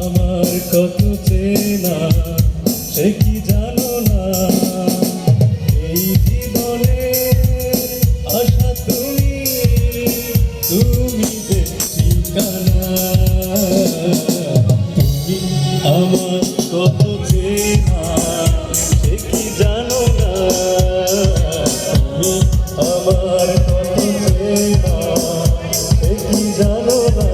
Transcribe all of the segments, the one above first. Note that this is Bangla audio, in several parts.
আমার কত চেনা সে কি জানো না, এই জীবনে আশা তুমি, তুমি যে ঠিকানা। তুমি আমার কত চেনা সে কি জানো না, তুমি আমার কত চেনা সে কি জানো না।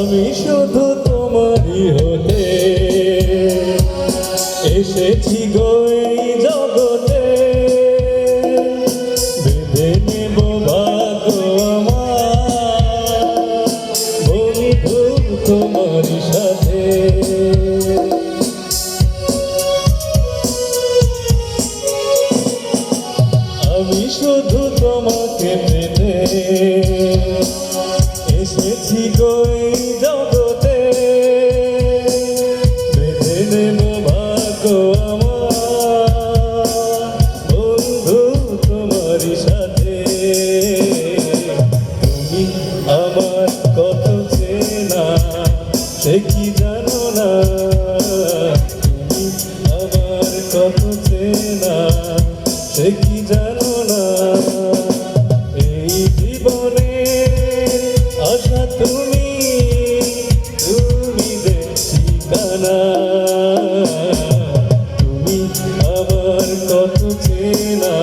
আমি শুধু তোমারই হতে এসেছি গো এই জগতে, বেঁধে নেব ভাগ্য আমার বন্ধু তোমারই সাথে। আমি শুধু তোমাকে পেতে এসেছি গো এই জগতে, বেঁধে নেব ভাগ্য আমার বন্ধু তোমারই সাথে। তুমি আমার কত চেনা সে কি জানো না, তুমি আমার কত চেনা সে কি জানো না। এই জীবনে আশা তুমি, তুমি যে ঠিকানা। তুমি আমার কত চেনা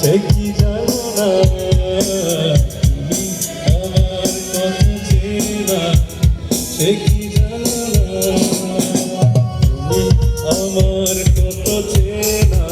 সে কি জানো না, তুমি আমার কত চেনা সে কি জানো না। তুমি আমার কত চেনা